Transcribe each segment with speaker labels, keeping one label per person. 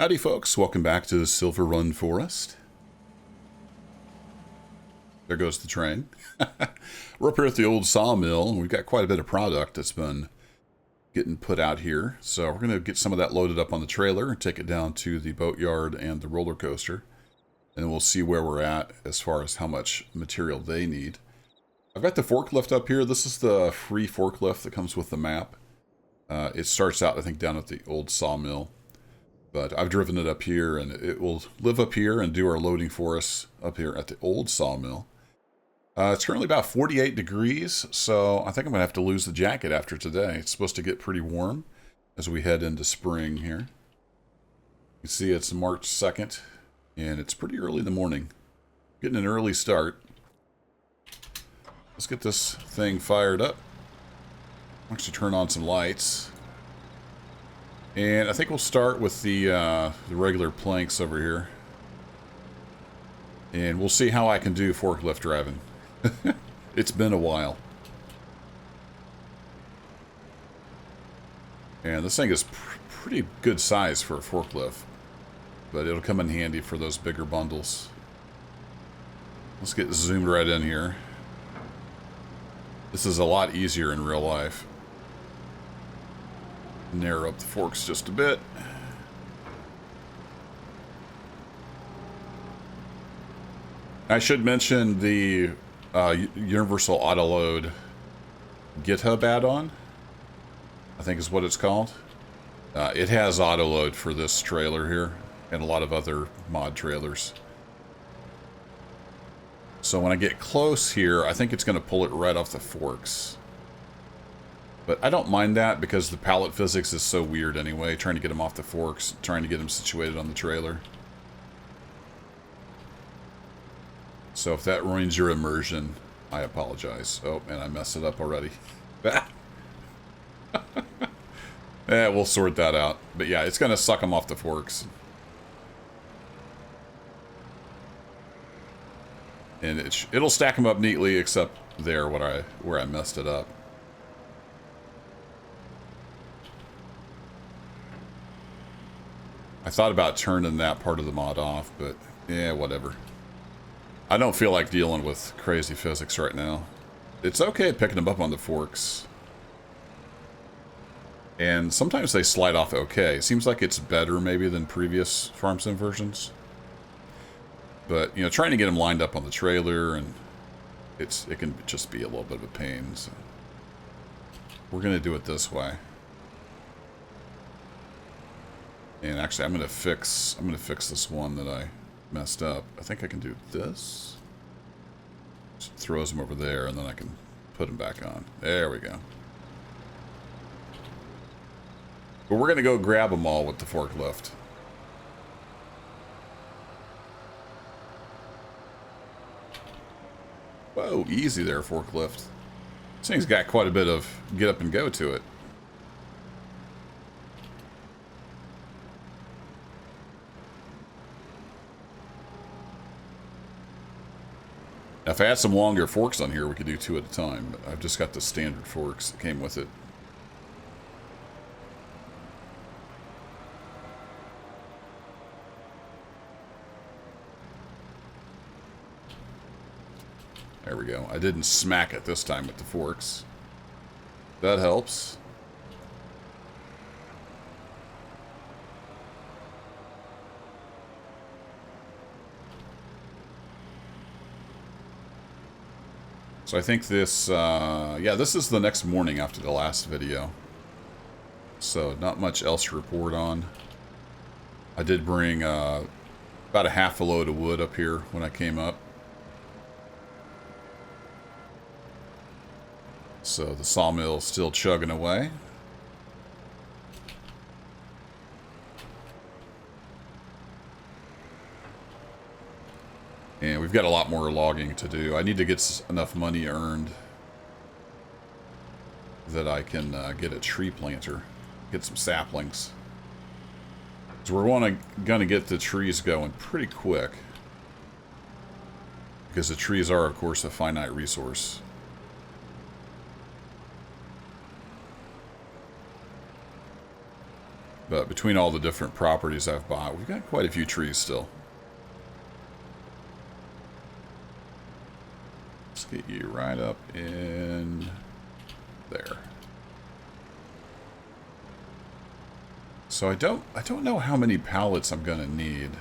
Speaker 1: Howdy folks, welcome back to the Silverrun Forest. There goes the train. We're up here at the old sawmill, and we've got quite a bit of product that's been getting put out here. So we're going to get some of that loaded up on the trailer and take it down to the boatyard and the roller coaster. And we'll see where we're at as far as how much material they need. I've got the forklift up here. This is the free forklift that comes with the map. It starts out, I think, down at the old sawmill. But I've driven it up here, and it will live up here and do our loading for us up here at the old sawmill. It's currently about 48 degrees, so I think I'm going to have to lose the jacket after today. It's supposed to get pretty warm as we head into spring here. You see it's March 2nd, and it's pretty early in the morning. Getting an early start. Let's get this thing fired up. Actually turn on some lights. And I think we'll start with the regular planks over here. And we'll see how I can do forklift driving. It's been a while. And this thing is pretty good size for a forklift. But it'll come in handy for those bigger bundles. Let's get zoomed right in here. This is a lot easier in real life. Narrow up the forks just a bit. I should mention the Universal Autoload GitHub add-on, I think is what it's called. It has autoload for this trailer here and a lot of other mod trailers. So when I get close here, I think it's going to pull it right off the forks. But I don't mind that because the pallet physics is so weird anyway, trying to get them off the forks, trying to get them situated on the trailer. So if that ruins your immersion, I apologize. Oh, and I messed it up already. We'll sort that out. But yeah, it's going to suck them off the forks. And it'll stack them up neatly, except there where I messed it up. I thought about turning that part of the mod off, but yeah, whatever. I don't feel like dealing with crazy physics right now. It's okay picking them up on the forks. And sometimes they slide off okay. It seems like it's better maybe than previous Farm Sim versions. But, you know, trying to get them lined up on the trailer, and it can just be a little bit of a pain. So we're going to do it this way. And actually, I'm gonna fix this one that I messed up. I think I can do this. Just throws them over there, and then I can put them back on. There we go. But we're gonna go grab them all with the forklift. Whoa, easy there, forklift. This thing's got quite a bit of get up and go to it. Now, if I had some longer forks on here, we could do two at a time, but I've just got the standard forks that came with it. There we go. I didn't smack it this time with the forks. That helps. So I think this, yeah, this is the next morning after the last video. So not much else to report on. I did bring about a half a load of wood up here when I came up. So the sawmill's still chugging away. And we've got a lot more logging to do. I need to get enough money earned that I can get a tree planter, get some saplings. So we're gonna get the trees going pretty quick, because the trees are, of course, a finite resource. But between all the different properties I've bought, we've got quite a few trees still. Let's get you right up in there. So I don't know how many pallets I'm gonna need.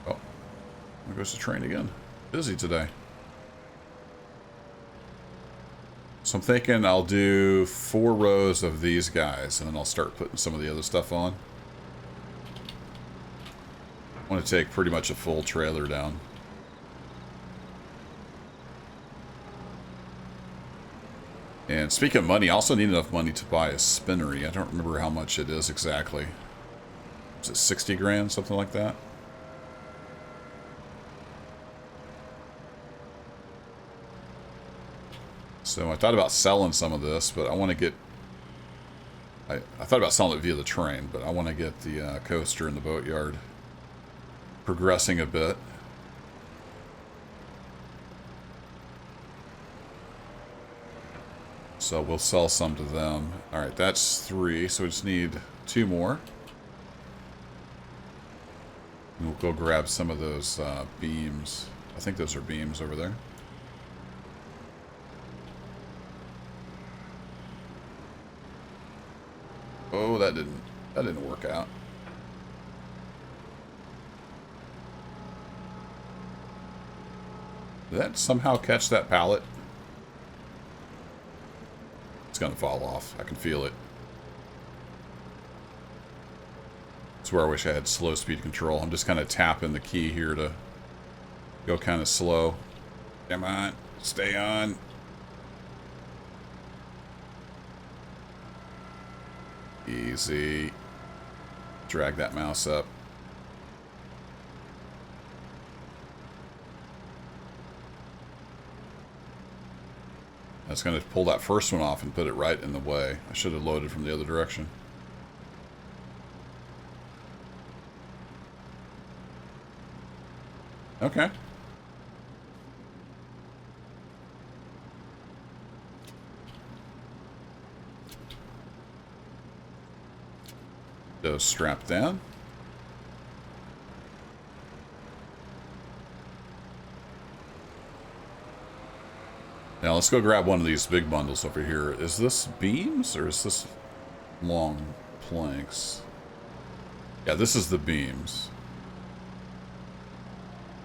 Speaker 1: Oh, there goes the train again. Busy today. So I'm thinking I'll do 4 rows of these guys, and then I'll start putting some of the other stuff on. I want to take pretty much a full trailer down. And speaking of money, I also need enough money to buy a spinnery. I don't remember how much it is exactly. Is it 60 grand, something like that? So I thought about selling some of this, but I want to get... I thought about selling it via the train, but I want to get the coaster in the boatyard progressing a bit. So we'll sell some to them. Alright, that's 3, so we just need 2 more. And we'll go grab some of those beams. I think those are beams over there. Oh, that didn't work out. Did that somehow catch that pallet? It's gonna fall off. I can feel it. That's where I wish I had slow speed control. I'm just kind of tapping the key here to go kind of slow. Come on, stay on. Easy. Drag that mouse up. That's going to pull that first one off and put it right in the way. I should have loaded from the other direction. Okay. Those strapped down. Now let's go grab one of these big bundles over here. Is this beams or is this long planks? Yeah, this is the beams.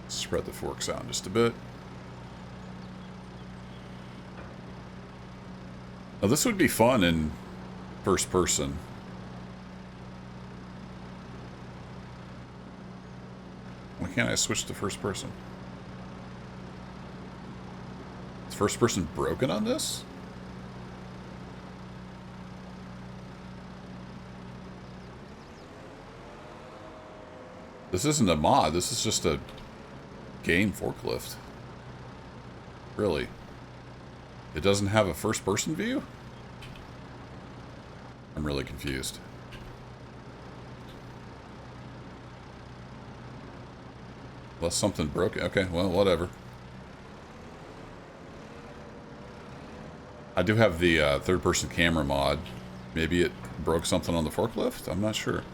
Speaker 1: Spread the forks out just a bit. Now this would be fun in first person. Why can't I switch to first person? Is first person broken on this? This isn't a mod, this is just a game forklift. Really? It doesn't have a first person view? I'm really confused. Unless something broke. Okay, well, whatever. I do have the third-person camera mod. Maybe it broke something on the forklift? I'm not sure.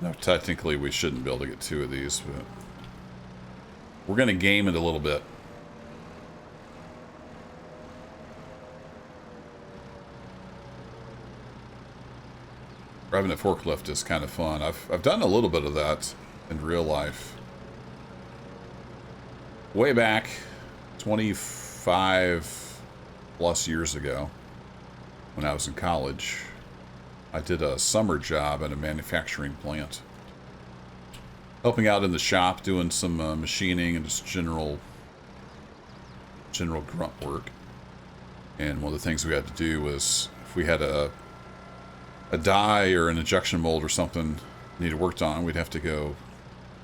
Speaker 1: No, technically we shouldn't be able to get 2 of these, but... we're going to game it a little bit. Driving a forklift is kind of fun. I've done a little bit of that in real life. Way back, 25 plus years ago, when I was in college, I did a summer job at a manufacturing plant. Helping out in the shop, doing some machining and just general grunt work. And one of the things we had to do was, if we had a die or an injection mold or something needed worked on, we'd have to go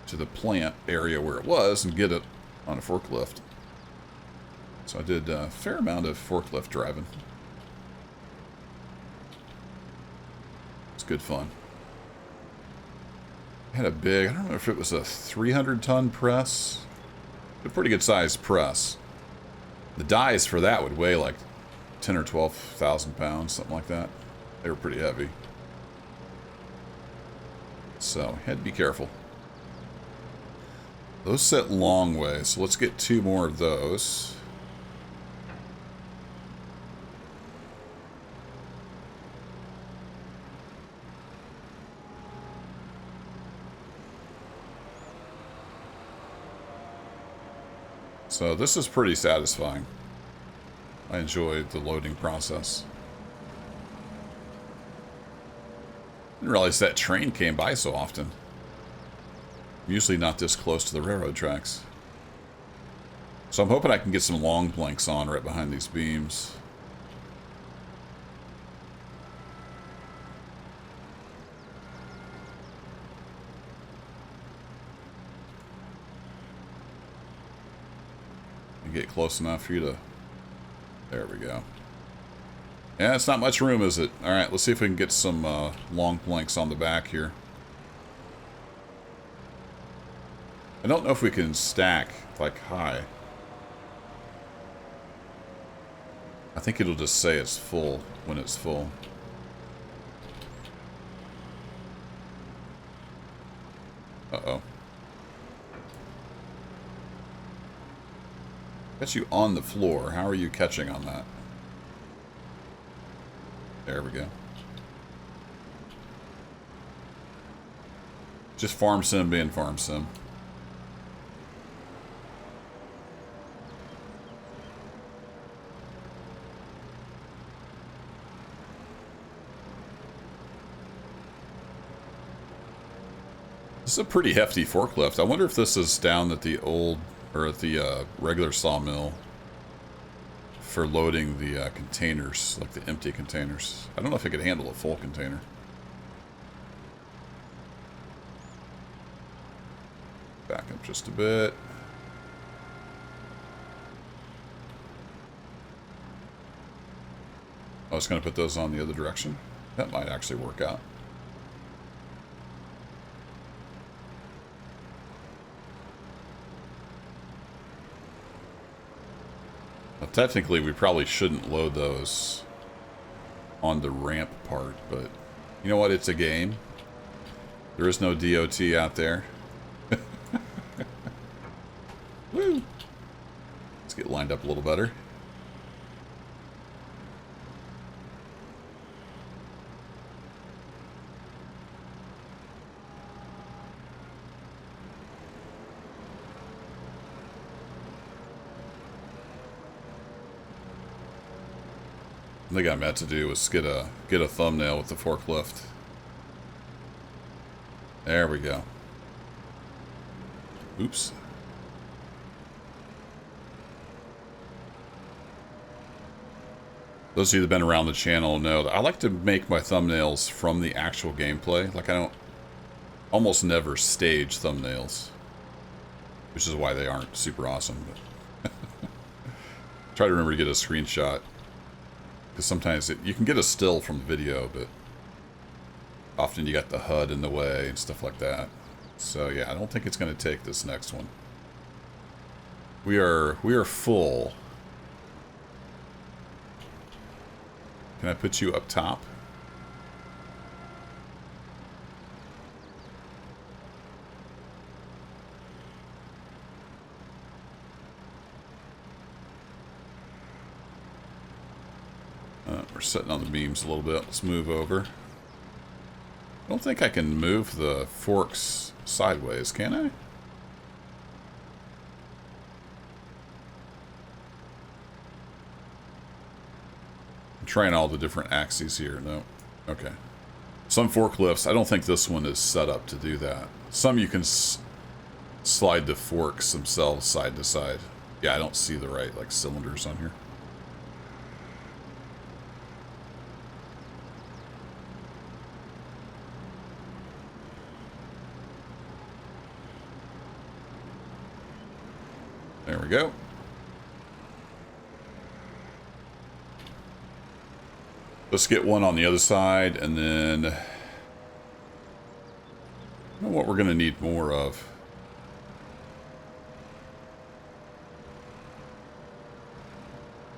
Speaker 1: to the plant area where it was and get it on a forklift. So I did a fair amount of forklift driving. It's good fun. I had a big, I don't know if it was a 300-ton press, a pretty good sized press. The dies for that would weigh like 10 or 12,000 pounds, something like that. They were pretty heavy. So, had to be careful. Those set long way, so let's get 2 more of those. So this is pretty satisfying. I enjoyed the loading process. Didn't realize that train came by so often. I'm usually not this close to the railroad tracks. So I'm hoping I can get some long planks on right behind these beams. Get close enough for you to... There we go. Yeah, it's not much room, is it? Alright, let's see if we can get some long planks on the back here. I don't know if we can stack, like, high. I think it'll just say it's full when it's full. Uh-oh. Got you on the floor. How are you catching on that? There we go. Just farm sim being farm sim. This is a pretty hefty forklift. I wonder if this is down at the old... or at the regular sawmill for loading the containers, like the empty containers. I don't know if it could handle a full container. Back up just a bit. I was going to put those on the other direction. That might actually work out. Well, technically, we probably shouldn't load those on the ramp part, but you know what? It's a game. There is no DOT out there. Woo! Let's get lined up a little better. I think I meant to do was get a thumbnail with the forklift. There we go. Oops. Those of you that have been around the channel know that I like to make my thumbnails from the actual gameplay. Like, I don't almost never stage thumbnails, which is why they aren't super awesome. But try to remember to get a screenshot. Because sometimes you can get a still from the video, but often you got the HUD in the way and stuff like that. So yeah, I don't think it's going to take this next one. We are full. Can I put you up top? We're sitting on the beams a little bit. Let's move over. I don't think I can move the forks sideways, can I? I'm trying all the different axes here. No. Okay. Some forklifts, I don't think this one is set up to do that. Some you can slide the forks themselves side to side. Yeah, I don't see the right, like, cylinders on here. There we go. Let's get one on the other side, and then I don't know what we're going to need more of.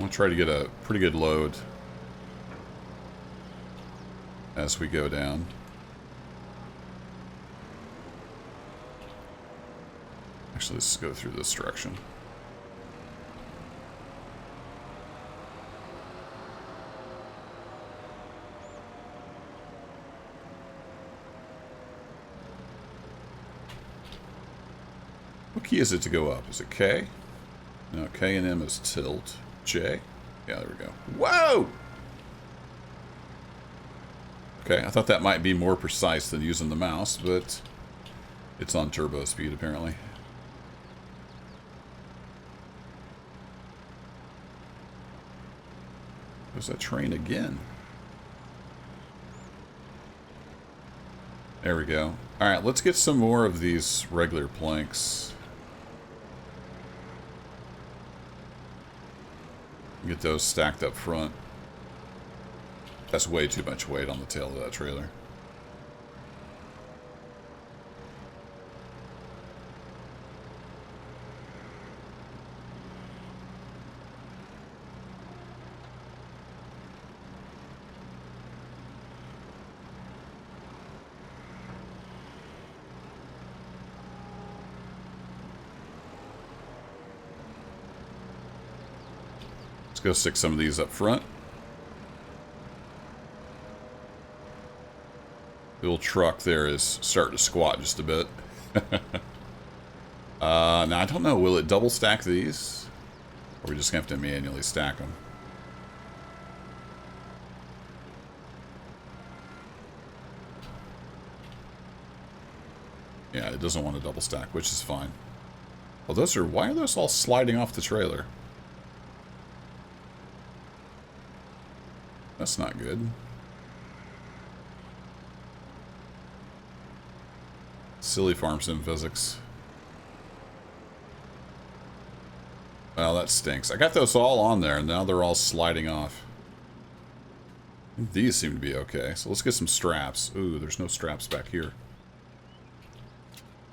Speaker 1: I'll try to get a pretty good load as we go down. Actually, let's go through this direction. What key is it to go up? Is it K? No, K and M is tilt. J? Yeah, there we go. Whoa! Okay, I thought that might be more precise than using the mouse, but it's on turbo speed apparently. There's that train again. There we go. Alright, let's get some more of these regular planks. Get those stacked up front. That's way too much weight on the tail of that trailer. Let's go stick some of these up front. The old truck there is starting to squat just a bit. Now, I don't know. Will it double stack these? Or are we just going to have to manually stack them? Yeah, it doesn't want to double stack, which is fine. Well, those are... Why are those all sliding off the trailer? That's not good. Silly farm sim physics. Well, that stinks. I got those all on there, and now they're all sliding off. These seem to be okay. So let's get some straps. Ooh, there's no straps back here.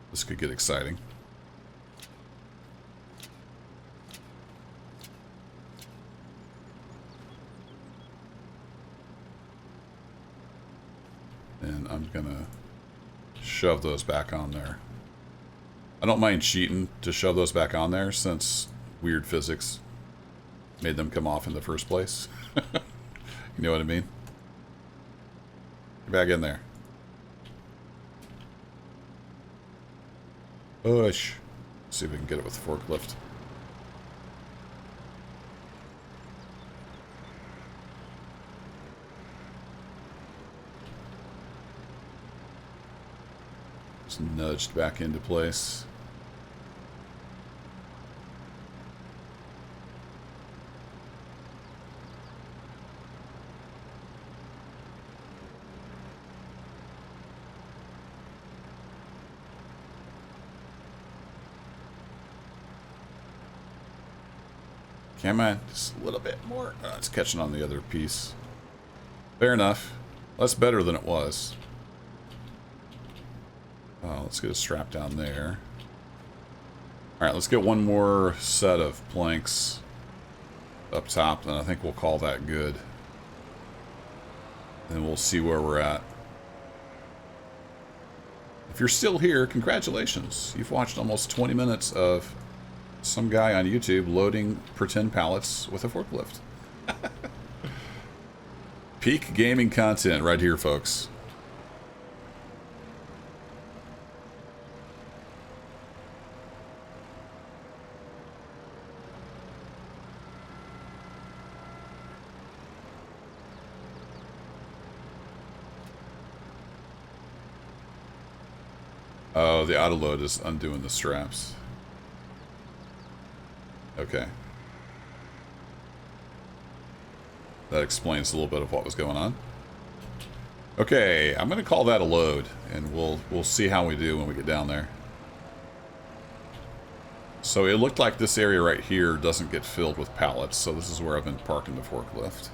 Speaker 1: This could get exciting. And I'm gonna shove those back on there. I don't mind cheating to shove those back on there since weird physics made them come off in the first place. You know what I mean? Get back in there. Push. See if we can get it with the forklift. Just nudged back into place. Come on, just a little bit more. Oh, it's catching on the other piece. Fair enough. That's better than it was. Oh, let's get a strap down there. Alright, let's get one more set of planks up top, and I think we'll call that good. And we'll see where we're at. If you're still here, congratulations. You've watched almost 20 minutes of some guy on YouTube loading pretend pallets with a forklift. Peak gaming content right here, folks. Oh, the auto load is undoing the straps. Okay. That explains a little bit of what was going on. Okay, I'm going to call that a load, and we'll see how we do when we get down there. So it looked like this area right here doesn't get filled with pallets, so this is where I've been parking the forklift.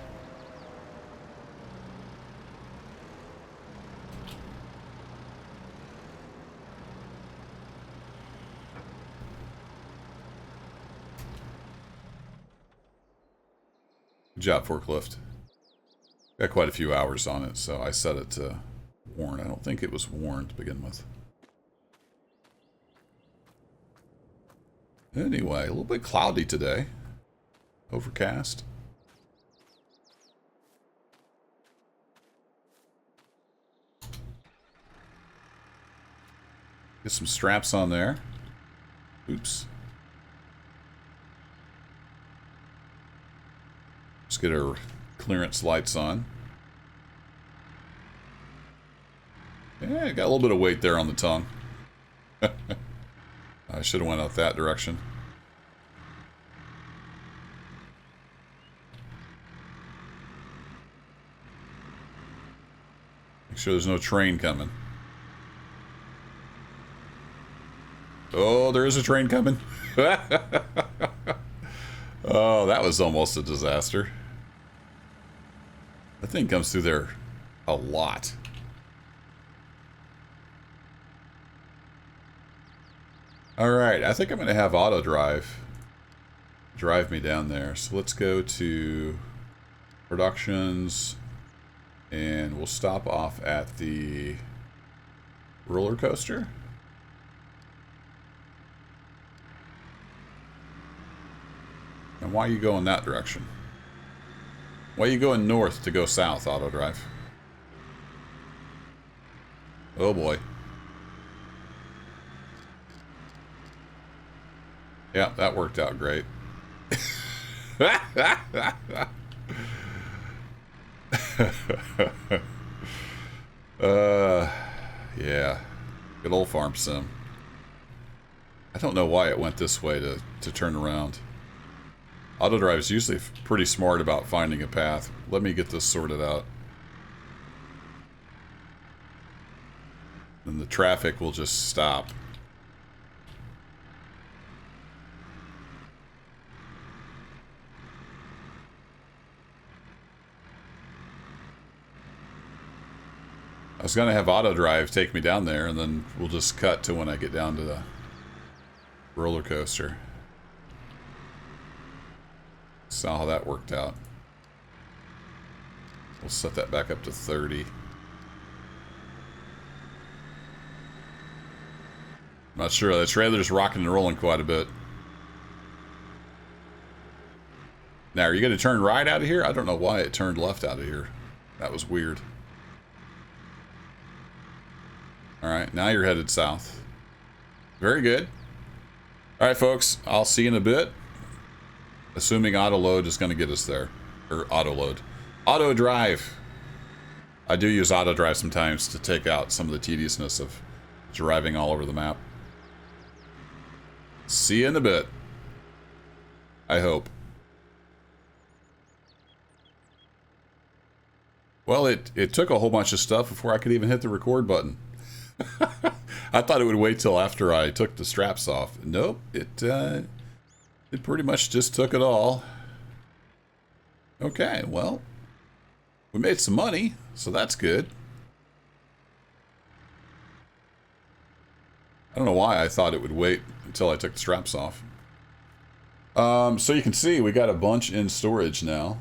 Speaker 1: Good job, forklift. Got quite a few hours on it, so I set it to worn. I don't think it was worn to begin with. Anyway, a little bit cloudy today. Overcast. Get some straps on there. Oops. Let's get our clearance lights on. Yeah, got a little bit of weight there on the tongue. I should have went out that direction. Make sure there's no train coming. Oh, there is a train coming. Oh, that was almost a disaster. That thing comes through there a lot. Alright, I think I'm going to have auto drive me down there. So let's go to productions, and we'll stop off at the roller coaster. And why are you going that direction? Why are you going north to go south, auto drive? Oh boy. Yeah, that worked out great. Yeah. Good old farm sim. I don't know why it went this way to turn around. Autodrive is usually pretty smart about finding a path. Let me get this sorted out. And the traffic will just stop. I was going to have autodrive take me down there, and then we'll just cut to when I get down to the roller coaster. Saw how that worked out. We'll set that back up to 30. Not sure. The trailer's rocking and rolling quite a bit. Now, are you going to turn right out of here? I don't know why it turned left out of here. That was weird. Alright, now you're headed south. Very good. Alright, folks. I'll see you in a bit. Assuming auto load is going to get us there. Or auto load. Auto drive. I do use auto drive sometimes to take out some of the tediousness of driving all over the map. See you in a bit. I hope. Well, it took a whole bunch of stuff before I could even hit the record button. I thought it would wait till after I took the straps off. Nope, it pretty much just took it all. Okay, well, we made some money, so that's good. I don't know why I thought it would wait until I took the straps off. So you can see we got a bunch in storage now.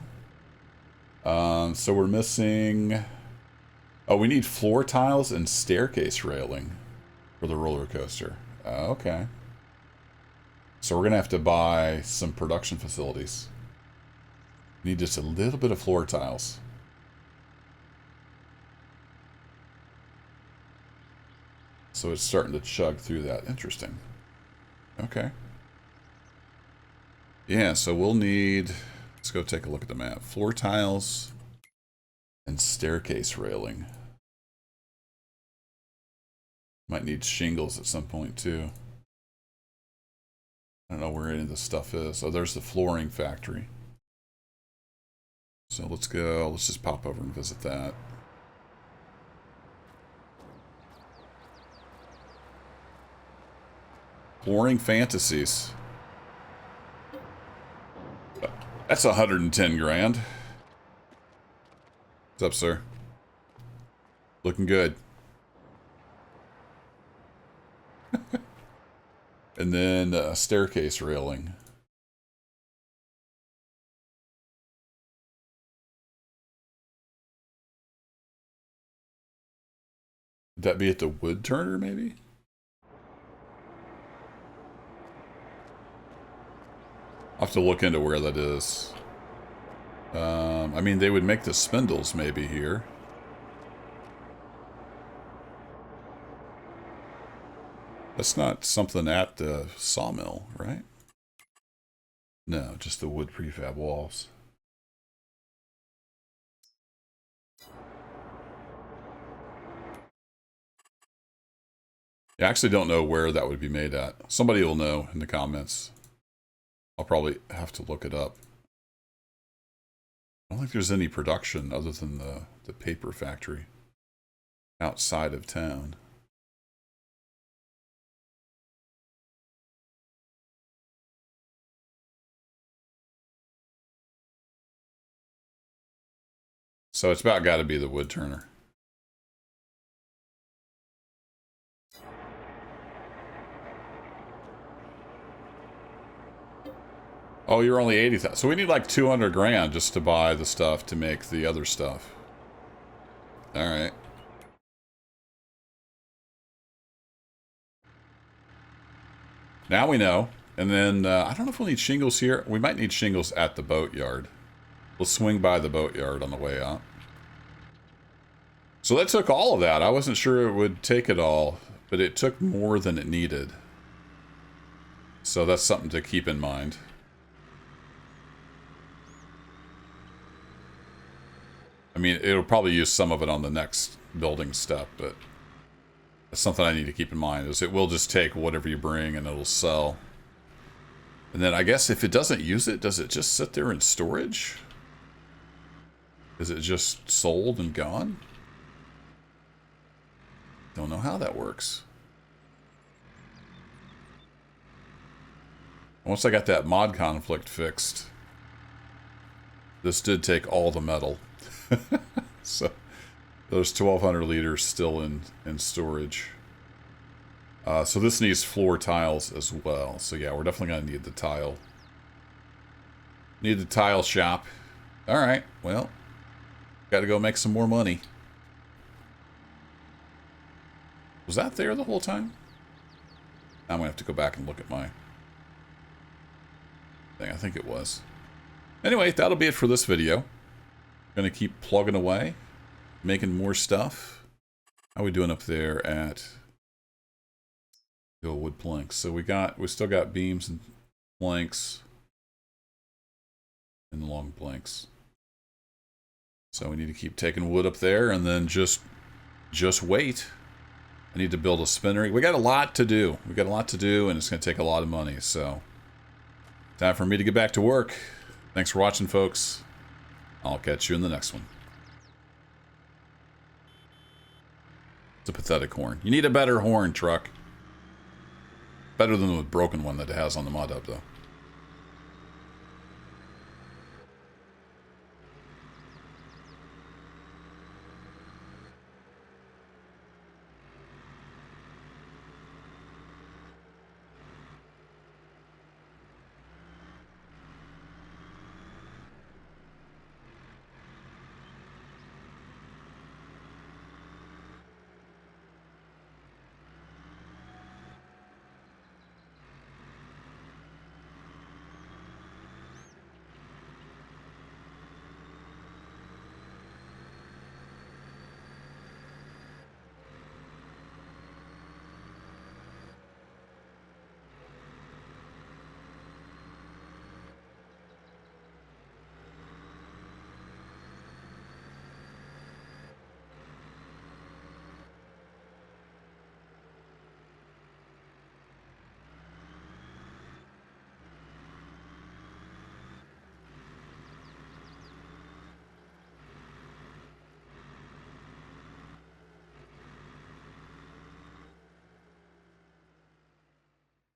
Speaker 1: So we're missing... Oh, we need floor tiles and staircase railing for the roller coaster. Okay. So we're going to have to buy some production facilities. We need just a little bit of floor tiles. So it's starting to chug through that. Interesting. Okay. Yeah, so we'll need... Let's go take a look at the map. Floor tiles and staircase railing. Might need shingles at some point too. I don't know where any of this stuff is. Oh, there's the flooring factory. So let's go. Let's just pop over and visit that. Flooring Fantasies. That's 110 grand. What's up, sir? Looking good. And then staircase railing. Would that be at the wood turner, maybe? I'll have to look into where that is. I mean, they would make the spindles maybe here. That's not something at the sawmill, right? No, just the wood prefab walls. I actually don't know where that would be made at. Somebody will know in the comments. I'll probably have to look it up. I don't think there's any production other than the paper factory outside of town. So it's about got to be the wood turner. Oh, you're only 80,000. So we need like 200 grand just to buy the stuff to make the other stuff. All right. Now we know. And then I don't know if we'll need shingles here. We might need shingles at the boatyard. We'll swing by the boatyard on the way out. So that took all of that. I wasn't sure it would take it all, but it took more than it needed. So that's something to keep in mind. I mean, it'll probably use some of it on the next building step, but that's something I need to keep in mind, is it will just take whatever you bring and it'll sell. And then I guess if it doesn't use it, does it just sit there in storage? Is it just sold and gone? Don't know how that works. Once I got that mod conflict fixed, this did take all the metal. So those 1,200 liters still in storage. So this needs floor tiles as well. So yeah, we're definitely going to need the tile. Need the tile shop. All right, well, got to go make some more money. Was that there the whole time? I'm going to have to go back and look at my thing. I think it was. Anyway, that'll be it for this video. Going to keep plugging away, making more stuff. How are we doing up there at the old wood planks? So we still got beams and planks and long planks. So we need to keep taking wood up there and then just wait. I need to build a spinnery. We got a lot to do. We got a lot to do, and it's going to take a lot of money. So time for me to get back to work. Thanks for watching, folks. I'll catch you in the next one. It's a pathetic horn. You need a better horn, truck. Better than the broken one that it has on the mod hub, though.